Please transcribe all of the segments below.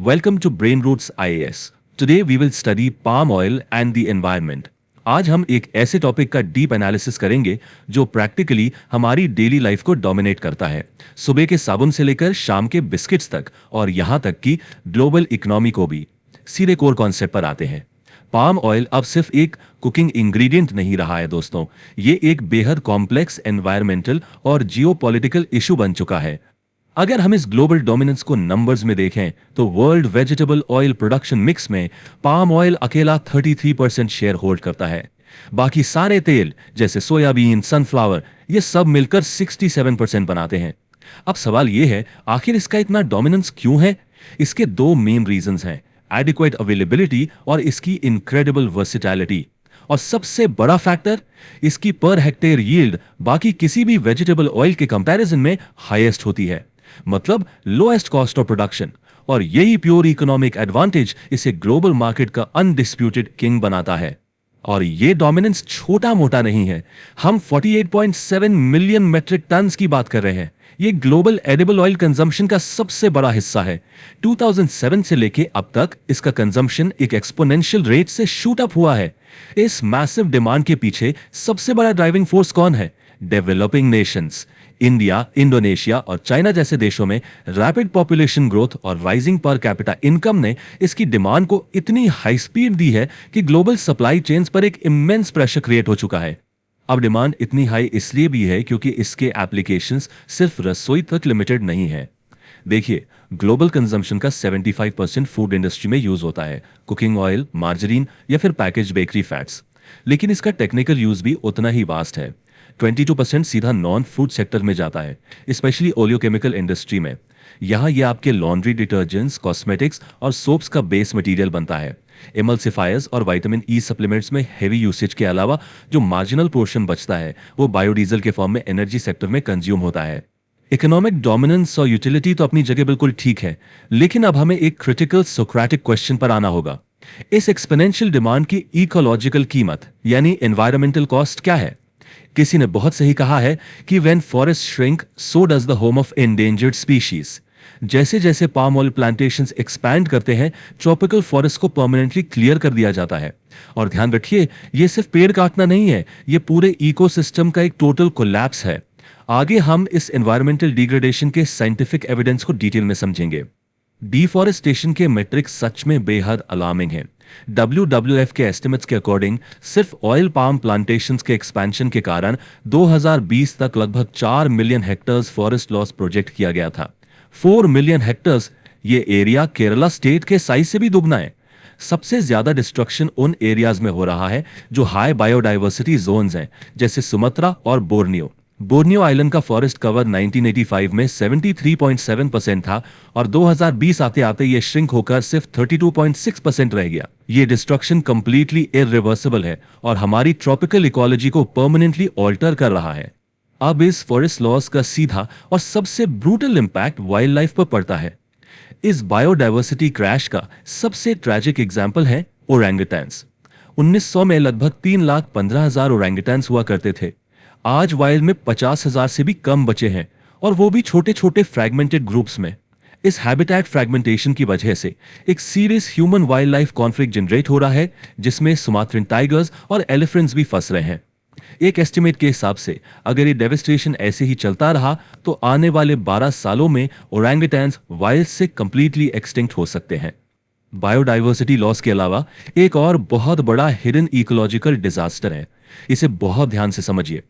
Welcome to Brain Roots IAS. Today we will study palm oil and the environment. आज हम एक ऐसे topic का डीप एनालिसिस करेंगे जो प्रैक्टिकली हमारी डेली लाइफ को डोमिनेट करता है, सुबह के साबुन से लेकर शाम के बिस्किट्स तक और यहाँ तक कि ग्लोबल इकोनॉमी को भी। सीधे कोर कॉन्सेप्ट पर आते हैं। पाम ऑयल अब सिर्फ एक कुकिंग इंग्रेडिएंट नहीं रहा है दोस्तों, ये एक बेहद कॉम्प्लेक्स एनवायरमेंटल और जियोपॉलिटिकल इशू बन चुका है। अगर हम इस ग्लोबल डोमिनेंस को नंबर्स में देखें तो world vegetable oil production mix में पाम ऑयल अकेला 33% शेयर होल्ड करता है। बाकी सारे तेल जैसे सोयाबीन, सनफ्लावर, ये सब मिलकर 67% बनाते हैं। अब सवाल ये है, आखिर इसका इतना डोमिनेंस क्यों है? इसके दो मेन रीजंस हैं, एडिक्वेट अवेलेबिलिटी और इसकी इनक्रेडिबल वर्सिटैलिटी। और सबसे बड़ा फैक्टर, इसकी पर हेक्टेयर यील्ड बाकी किसी भी वेजिटेबल ऑयल के कंपैरिजन में हाईएस्ट होती है, मतलब लोएस्ट कॉस्ट ऑफ प्रोडक्शन। और यही प्योर इकोनॉमिक एडवांटेज इसे ग्लोबल मार्केट का अनडिस्प्यूटेड किंग बनाता है। और ये डोमिनेंस छोटा मोटा नहीं है, हम 48.7 मिलियन मेट्रिक टन्स की बात कर रहे हैं। ये ग्लोबल एडिबल ऑयल कंजम्पशन का सबसे बड़ा हिस्सा है। 2007 से लेके अब तक इसका कंजम्पशन एक एक्सपोनेंशियल रेट से शूट अप हुआ है। इस मैसिव डिमांड के पीछे सबसे बड़ा ड्राइविंग फोर्स कौन है? Developing Nations. इंडिया, इंडोनेशिया और चाइना जैसे देशों में रैपिड पॉपुलेशन ग्रोथ और राइजिंग पर कैपिटा इनकम ने इसकी डिमांड को इतनी हाई स्पीड दी है कि ग्लोबल सप्लाई चेन्स पर एक इमेंस प्रेशर क्रिएट हो चुका है। अब डिमांड इतनी हाई इसलिए भी है क्योंकि इसके एप्लीकेशंस सिर्फ रसोई तक लिमिटेड नहीं है। देखिए, ग्लोबल कंजम्पशन का 75% फूड इंडस्ट्री में यूज होता है, कुकिंग ऑयल, मार्जरीन या फिर पैकेज बेकरी फैट्स। लेकिन इसका टेक्निकल यूज भी उतना ही वास्ट है। 22% सीधा नॉन फूड सेक्टर में जाता है, स्पेशली ओलियोकेमिकल इंडस्ट्री में। यहाँ ये आपके लॉन्ड्री डिटर्जेंट्स, कॉस्मेटिक्स और सोप्स का बेस मटेरियल बनता है। एमल्सिफायर्स और विटामिन ई सप्लीमेंट्स में हेवी यूसेज के अलावा जो मार्जिनल पोर्शन बचता है वो बायोडीजल के फॉर्म में एनर्जी सेक्टर में कंज्यूम होता है। इकोनॉमिक डोमिनेंस और यूटिलिटी तो अपनी जगह बिल्कुल ठीक है, लेकिन अब हमें एक क्रिटिकल सोक्रेटिक क्वेश्चन पर आना होगा। इस एक्सपोनेंशियल डिमांड की इकोलॉजिकल कीमत यानी एनवायरमेंटल कॉस्ट क्या है? किसी ने बहुत सही कहा है कि when forest shrink so does the home of endangered species. जैसे जैसे पाम ऑयल प्लांटेशंस एक्सपैंड करते हैं, ट्रॉपिकल फॉरेस्ट को परमानेंटली क्लियर कर दिया जाता है। और ध्यान रखिए, ये सिर्फ पेड़ काटना नहीं है, ये पूरे इकोसिस्टम का एक टोटल कोलैप्स है। आगे हम इस एनवायरमेंटल डिग्रेडेशन के साइंटिफिक एविडेंस को डिटेल में समझेंगे। डिफॉरेस्टेशन के मेट्रिक्स सच में बेहद अलार्मिंग हैं। WWF के एस्टिमेट्स के अकॉर्डिंग सिर्फ ऑयल पाम प्लांटेशंस के एक्सपेंशन के कारण 2020 तक लगभग 4 million hectares forest loss project किया गया था। 4 मिलियन हेक्टर्स, ये एरिया केरला स्टेट के साइज से भी दुगना है। सबसे ज्यादा डिस्ट्रक्शन उन एरियाज में हो रहा है जो हाई बायोडाइवर्सिटी जोन्स हैं, जैसे सुमात्रा और बोर्नियो। बोर्नियो आइलैंड का फॉरेस्ट कवर 1985 में 73.7% था और 2020 आते आते ये श्रिंक होकर सिर्फ 32.6% रह गया। ये डिस्ट्रक्शन कंप्लीटली इरिवर्सिबल है और हमारी ट्रॉपिकल इकोलॉजी को परमानेंटली ऑल्टर कर रहा है। अब इस फॉरेस्ट लॉस का सीधा और सबसे ब्रूटल इंपैक्ट वाइल्ड लाइफ पर पड़ता है। इस बायोडाइवर्सिटी क्रैश का सबसे ट्रैजिक एग्जाम्पल है ओरंगुटैन्स। 1900 में लगभग 3,15,000 ओरंगुटैन्स हुआ करते थे। आज वाइल्ड में 50,000 से भी कम बचे हैं, और वो भी छोटे छोटे फ्रैगमेंटेड ग्रुप्स में। इस हैबिटेट फ्रैगमेंटेशन की वजह से एक serious human wild life conflict generate हो रहा है, जिसमें सुमात्रिन टाइगर्स और एलिफेंट्स भी फंस रहे हैं। एक एस्टिमेट के हिसाब से अगर ये डेविस्टेशन ऐसे ही चलता रहा तो आने वाले 12 सालों में ओरंगुटैन्स वाइल्ड से कंप्लीटली एक्सटिंक्ट हो सकते हैं। बायोडाइवर्सिटी लॉस के अलावा एक और बहुत बड़ा हिडन इकोलॉजिकल डिजास्टर है, इसे बहुत ध्यान से समझिए।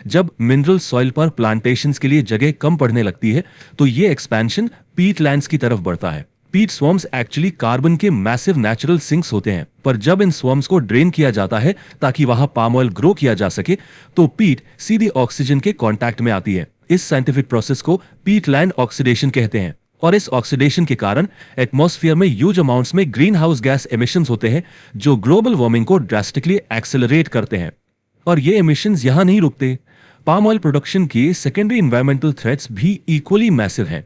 जब मिनरल सॉइल पर प्लांटेशंस के लिए जगह कम पड़ने लगती है तो ये एक्सपेंशन पीट लैंड्स की तरफ बढ़ता है। पीट स्वॉर्म्स एक्चुअली कार्बन के मैसिव नेचुरल सिंक्स होते हैं, पर जब इन स्वॉर्म्स को ड्रेन किया जाता है ताकि वहां पाम ऑयल ग्रो किया जा सके, तो पीट सीधी ऑक्सीजन के कांटेक्ट में आती है। इस साइंटिफिक प्रोसेस को पीटलैंड ऑक्सीडेशन कहते हैं। और इस ऑक्सीडेशन के कारण एटमॉस्फेयर में ह्यूज अमाउंट्स में ग्रीन हाउस गैस एमिशंस होते हैं, जो ग्लोबल वार्मिंग को ड्रास्टिकली एक्सेलरेट करते हैं। और ये एमिशंस यहां नहीं रुकते। पाम ऑयल प्रोडक्शन के सेकेंडरी एनवायरमेंटल थ्रेट्स भी इक्वली मैसिव हैं।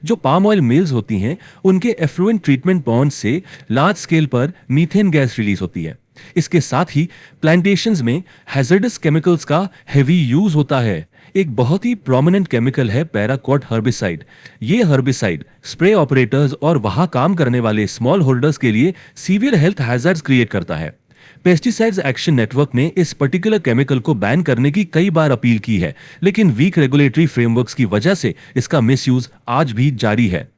जो पाम ऑयल मिल्स होती हैं, उनके एफ्लुएंट ट्रीटमेंट पॉन्ड से लार्ज स्केल पर मीथेन गैस रिलीज होती है। इसके साथ ही प्लांटेशंस में हैजर्डस केमिकल्स का हेवी यूज होता है। एक बहुत ही प्रोमिनेंट केमिकल है पैराक्वाट हर्बिसाइड। ये हर्बिसाइड स्प्रे ऑपरेटर्स और वहां काम करने वाले स्मॉल होल्डर्स के लिए सीवियर हेल्थ हैजर्ड्स क्रिएट करता है। पेस्टिसाइड्स एक्शन नेटवर्क ने इस पर्टिकुलर केमिकल को बैन करने की कई बार अपील की है, लेकिन वीक रेगुलेटरी फ्रेमवर्क्स की वजह से इसका मिसयूज आज भी जारी है।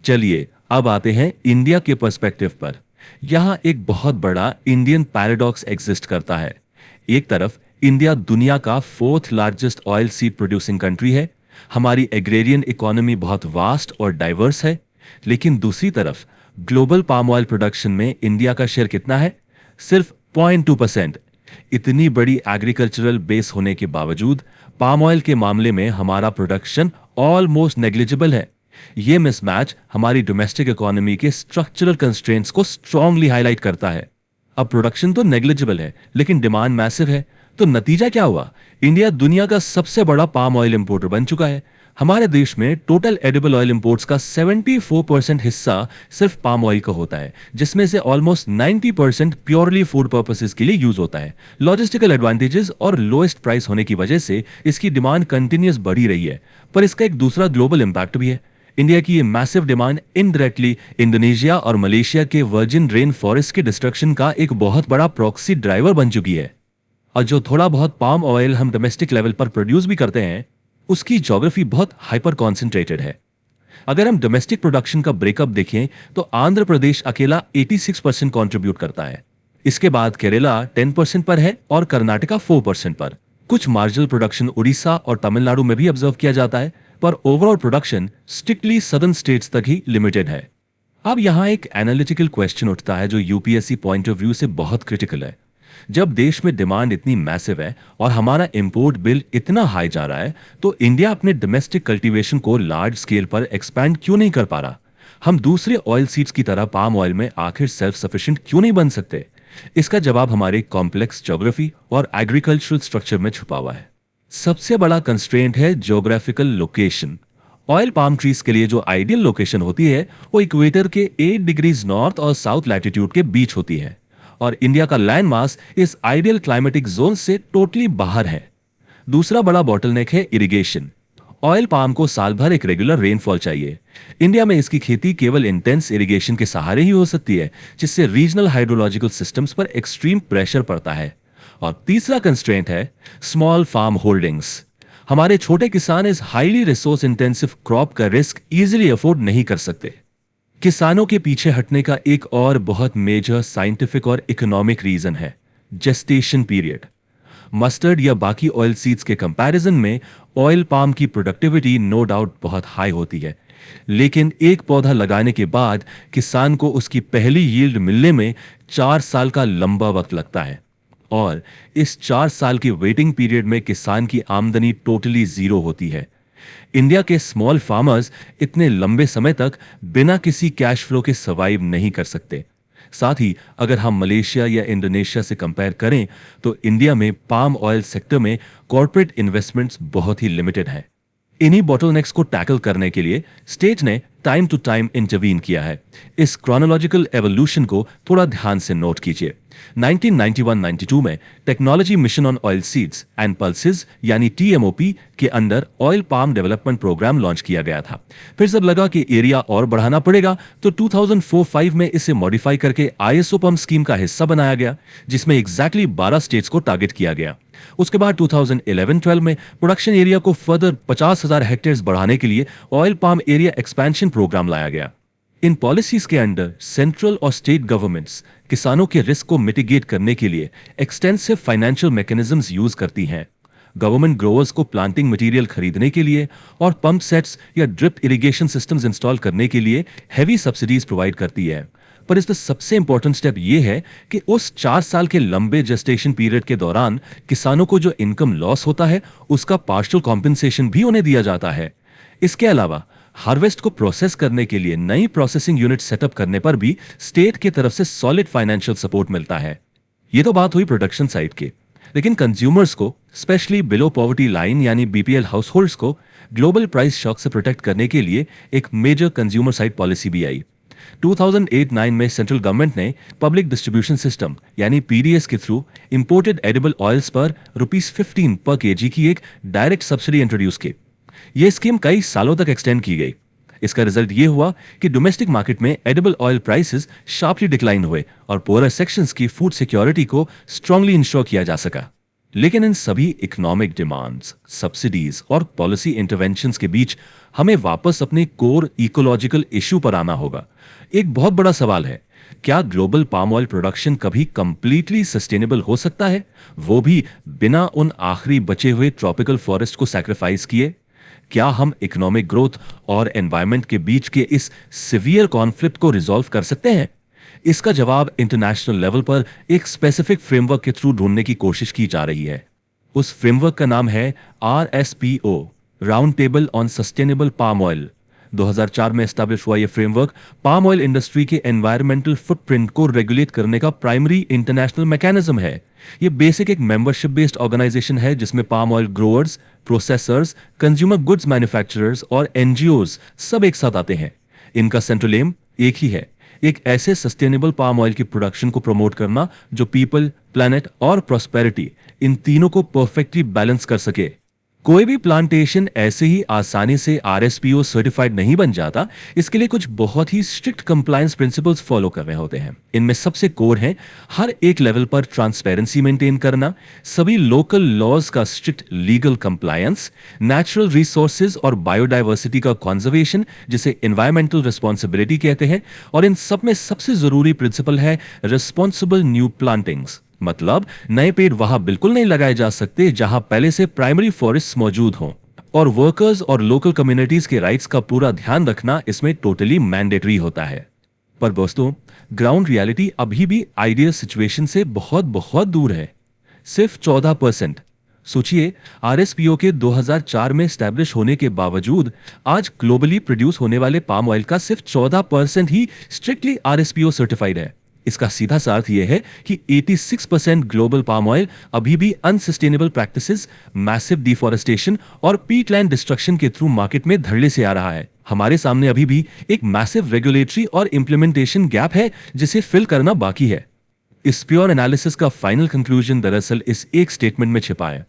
चलिए अब आते हैं इंडिया के पर्सपेक्टिव पर। यहां एक बहुत बड़ा इंडियन पैराडॉक्स एग्जिस्ट करता है। एक तरफ इंडिया दुनिया का 4th largest oil seed producing country है, हमारी एग्रेरियन इकोनॉमी बहुत वास्ट और डाइवर्स है, लेकिन दूसरी तरफ ग्लोबल पाम ऑयल प्रोडक्शन में इंडिया का शेयर कितना है? सिर्फ 0.2%। इतनी बड़ी एग्रीकल्चरल बेस होने के बावजूद पाम ऑयल के मामले में हमारा प्रोडक्शन ऑलमोस्ट नेग्लिजिबल है। यह मिसमैच हमारी डोमेस्टिक इकोनॉमी के स्ट्रक्चरल कंस्ट्रेंट्स को स्ट्रांगली हाईलाइट करता है। अब प्रोडक्शन तो नेग्लिजिबल है, लेकिन डिमांड मैसिव है, तो नतीजा क्या हुआ? इंडिया दुनिया का सबसे बड़ा पाम ऑयल इंपोर्टर बन चुका है। हमारे देश में टोटल एडिबल ऑयल इंपोर्ट्स का 74% हिस्सा सिर्फ पाम ऑयल का होता है, जिसमें से ऑलमोस्ट 90% प्योरली फूड पर्पसेस के लिए यूज होता है। लॉजिस्टिकल एडवांटेजेस और लोएस्ट प्राइस होने की वजह से इसकी डिमांड कंटिन्यूस बढ़ी रही है, पर इसका एक दूसरा ग्लोबल इंपैक्ट भी है। इंडिया की ये मैसिव डिमांड इनडायरेक्टली इंडोनेशिया और मलेशिया के वर्जिन रेन फॉरेस्ट के डिस्ट्रक्शन का एक बहुत बड़ा प्रॉक्सी ड्राइवर बन चुकी है। और जो थोड़ा बहुत पाम ऑयल हम डोमेस्टिक लेवल पर प्रोड्यूस भी करते हैं, उसकी ज्योग्राफी बहुत हाइपर कॉन्सेंट्रेटेड है। अगर हम डोमेस्टिक प्रोडक्शन का ब्रेकअप देखें तो आंध्र प्रदेश अकेला 86% कंट्रीब्यूट करता है। इसके बाद केरला 10% पर है और कर्नाटका 4% पर। कुछ मार्जिनल प्रोडक्शन उड़ीसा और तमिलनाडु में भी ऑब्जर्व किया जाता है, पर overall production strictly southern states तक ही लिमिटेड है। अब यहां एक एनालिटिकल क्वेश्चन उठता है जो यूपीएससी पॉइंट ऑफ व्यू से बहुत क्रिटिकल है। जब देश में डिमांड इतनी मैसिव है और हमारा इंपोर्ट बिल इतना हाई जा रहा है, तो इंडिया अपने डोमेस्टिक कल्टीवेशन को लार्ज स्केल पर एक्सपैंड क्यों नहीं कर पा रहा? हम दूसरे ऑयल सीड्स की तरह पाम ऑयल में आखिर सेल्फ सफिशिएंट क्यों नहीं बन सकते? इसका जवाब हमारे कॉम्प्लेक्स ज्योग्राफी और एग्रीकल्चरल स्ट्रक्चर में छुपा हुआ है। सबसे बड़ा कंस्ट्रेंट है geographical location. Oil palm trees के लिए जो आइडियल लोकेशन होती है वो इक्वेटर के 8 डिग्रीज नॉर्थ और साउथ लैटिट्यूड के बीच होती है, और इंडिया का लैंड मास इस आइडियल क्लाइमेटिक जोन से टोटली बाहर है। दूसरा बड़ा बॉटलनेक है इरिगेशन। ऑयल पाम को साल भर एक रेगुलर रेनफॉल चाहिए। इंडिया में इसकी खेती केवल इंटेंस इरिगेशन के सहारे ही हो सकती है, जिससे रीजनल हाइड्रोलॉजिकल सिस्टम्स पर एक्सट्रीम प्रेशर पड़ता है। और तीसरा कंस्ट्रेंट है स्मॉल फार्म होल्डिंग्स। हमारे छोटे किसान इस हाईली रिसोर्स इंटेंसिव क्रॉप का रिस्क इजीली अफोर्ड नहीं कर सकते। किसानों के पीछे हटने का एक और बहुत मेजर साइंटिफिक और इकोनॉमिक रीजन है जेस्टेशन पीरियड। मस्टर्ड या बाकी ऑयल सीड्स के कंपैरिजन में ऑयल पाम की प्रोडक्टिविटी नो डाउट बहुत हाई होती है, लेकिन एक पौधा लगाने के बाद किसान को उसकी पहली यील्ड मिलने में 4 साल का लंबा वक्त लगता है, और इस 4 साल की वेटिंग पीरियड में किसान की आमदनी टोटली जीरो होती है। इंडिया के स्मॉल फार्मर्स इतने लंबे समय तक बिना किसी कैश फ्लो के सर्वाइव नहीं कर सकते। साथ ही अगर हम मलेशिया या इंडोनेशिया से कंपेयर करें तो इंडिया में पाम ऑयल सेक्टर में कॉर्पोरेट इन्वेस्टमेंट्स बहुत ही लिमिटेड हैं। इन्हीं बॉटलनेक्स को टैकल करने के लिए स्टेट ने टाइम टू टाइम इंटरवीन किया है। इस क्रोनोलॉजिकल एवोल्यूशन को थोड़ा ध्यान से नोट कीजिए। 1991-92 में technology mission on oil seeds and pulses यानी टीएमओपी के under oil palm development programme launch किया गया था। फिर जब लगा कि एरिया और बढ़ाना पड़ेगा तो 2004-05 में इसे मॉडिफाई करके आईएसओ पम्प स्कीम का हिस्सा बनाया गया, जिसमें एग्जैक्टली 12 स्टेट्स को टारगेट किया गया। उसके बाद 2011-12 में प्रोडक्शन एरिया को फर्दर 50,000 हेक्टेयर्स बढ़ाने के लिए oil palm area expansion programme लाया गया। इन पॉलिसीज के अंडर सेंट्रल और स्टेट गवर्नमेंट्स किसानों के रिस्क को मिटिगेट करने के लिए एक्सटेंसिव फाइनेंशियल मैकेनिज्म्स यूज करती हैं। गवर्नमेंट ग्रोवर्स को प्लांटिंग मटेरियल खरीदने के लिए और पंप सेट्स या ड्रिप इरिगेशन सिस्टम्स इंस्टॉल करने के लिए हैवी सब्सिडीज प्रोवाइड करती है। पर इसका सबसे इंपॉर्टेंट स्टेप यह है कि उस 4 साल के लंबे जेस्टेशन पीरियड के दौरान किसानों को जो इनकम लॉस होता है उसका पार्शियल कॉम्पेंसेशन भी उन्हें दिया जाता है। इसके अलावा हार्वेस्ट को प्रोसेस करने के लिए नई प्रोसेसिंग यूनिट सेटअप करने पर भी स्टेट की तरफ से सॉलिड फाइनेंशियल सपोर्ट मिलता है। ये तो बात हुई प्रोडक्शन साइड की, लेकिन कंज्यूमर्स को स्पेशली बिलो पॉवर्टी लाइन यानी बीपीएल हाउसहोल्ड्स को ग्लोबल प्राइस शॉक से प्रोटेक्ट करने के लिए एक मेजर कंज्यूमर साइड पॉलिसी भी आई। 2008-9 में सेंट्रल गवर्नमेंट ने पब्लिक डिस्ट्रीब्यूशन सिस्टम यानी पीडीएस के थ्रू इंपोर्टेड एडिबल ऑयल्स पर ₹15 पर केजी की एक डायरेक्ट सब्सिडी इंट्रोड्यूस की। यह स्कीम कई सालों तक एक्सटेंड की गई। इसका रिजल्ट ये हुआ कि डोमेस्टिक मार्केट में edible oil prices sharply decline हुए और पुअर सेक्शंस की फूड सिक्योरिटी को स्ट्रांगली इंश्योर किया जा सका। लेकिन इन सभी इकोनॉमिक डिमांड्स, सब्सिडीज और पॉलिसी इंटरवेंशंस के बीच हमें वापस अपने कोर इकोलॉजिकल इशू पर आना होगा। एक बहुत बड़ा सवाल है, क्या ग्लोबल पाम ऑयल प्रोडक्शन कभी कंप्लीटली सस्टेनेबल हो सकता है, वो भी बिना उन आखिरी बचे हुए ट्रॉपिकल फॉरेस्ट को सैक्रिफाइस किए? क्या हम इकोनॉमिक ग्रोथ और एनवायरनमेंट के बीच के इस सिवियर कॉन्फ्लिक्ट को रिजॉल्व कर सकते हैं? इसका जवाब इंटरनेशनल लेवल पर एक स्पेसिफिक फ्रेमवर्क के थ्रू ढूंढने की कोशिश की जा रही है। उस फ्रेमवर्क का नाम है RSPO, round table on sustainable palm oil. 2004 में एस्टैब्लिश हुआ यह फ्रेमवर्क पाम ऑयल इंडस्ट्री के एनवायरमेंटल फुटप्रिंट को रेगुलेट करने का प्राइमरी इंटरनेशनल मैकेनिज्म है। यह बेसिक एक मेंबरशिप बेस्ड ऑर्गेनाइजेशन है जिसमें palm oil growers, processors, consumer goods manufacturers और एनजीओज सब एक साथ आते हैं। इनका सेंट्रल एम एक ही है, एक ऐसे सस्टेनेबल पाम ऑयल की प्रोडक्शन को प्रमोट करना जो पीपल, प्लैनेट और प्रॉस्पेरिटी इन तीनों को परफेक्टली बैलेंस कर सके। कोई भी प्लांटेशन ऐसे ही आसानी से आरएसपीओ सर्टिफाइड नहीं बन जाता। इसके लिए कुछ बहुत ही स्ट्रिक्ट कंप्लायंस प्रिंसिपल्स फॉलो करने होते हैं। इनमें सबसे कोर है हर एक लेवल पर ट्रांसपेरेंसी मेंटेन करना, सभी लोकल लॉज का strict legal compliance, natural resources और बायोडायवर्सिटी का कंजर्वेशन जिसे एनवायरमेंटल रिस्पॉन्सिबिलिटी कहते हैं, और इन सब में सबसे जरूरी प्रिंसिपल है रिस्पॉन्सिबल न्यू प्लांटिंग्स। मतलब नए पेड़ वहां बिल्कुल नहीं लगाए जा सकते जहां पहले से प्राइमरी फॉरेस्ट मौजूद हों, और वर्कर्स और लोकल कम्युनिटीज के राइट्स का पूरा ध्यान रखना इसमें टोटली मैंडेटरी होता है। पर दोस्तों, ग्राउंड रियलिटी अभी भी आइडियल सिचुएशन से बहुत बहुत दूर है। सिर्फ 14%। सोचिए, आरएसपीओ के 2004 में स्टैब्लिश होने के बावजूद आज ग्लोबली प्रोड्यूस होने वाले पाम ऑयल का सिर्फ 14% ही स्ट्रिक्टली आरएसपीओ सर्टिफाइड है। इसका सीधा सा अर्थ यह है कि 86% ग्लोबल पाम ऑयल अभी भी अनसस्टेनेबल प्रैक्टिसेस, मैसिव डिफॉरेस्टेशन और पीटलैंड डिस्ट्रक्शन के थ्रू मार्केट में धड़ल्ले से आ रहा है। हमारे सामने अभी भी एक मैसिव रेगुलेटरी और इंप्लीमेंटेशन गैप है जिसे फिल करना बाकी है। इस प्योर एनालिसिस का फाइनल कंक्लूजन दरअसल इस एक स्टेटमेंट में छिपा है,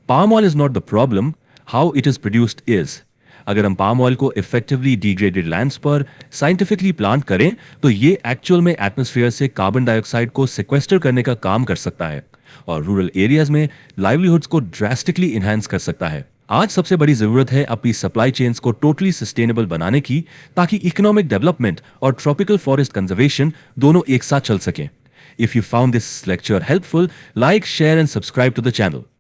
palm oil is not the problem, how it is produced is. अगर हम पाम ऑयल को इफेक्टिवली डिग्रेडेड लैंड्स पर साइंटिफिकली प्लांट करें तो ये एक्चुअल में एटमॉस्फेयर से कार्बन डाइऑक्साइड को सिक्वेस्टर करने का काम कर सकता है और रूरल एरियाज में लाइवलीहुड्स को ड्रास्टिकली इनहैंस कर सकता है। आज सबसे बड़ी जरूरत है अपनी सप्लाई चेन्स को टोटली सस्टेनेबल बनाने की, ताकि इकोनॉमिक डेवलपमेंट और ट्रॉपिकल फॉरेस्ट कंजर्वेशन दोनों एक साथ चल सकें। If you found this lecture helpful, like, share and subscribe to the channel.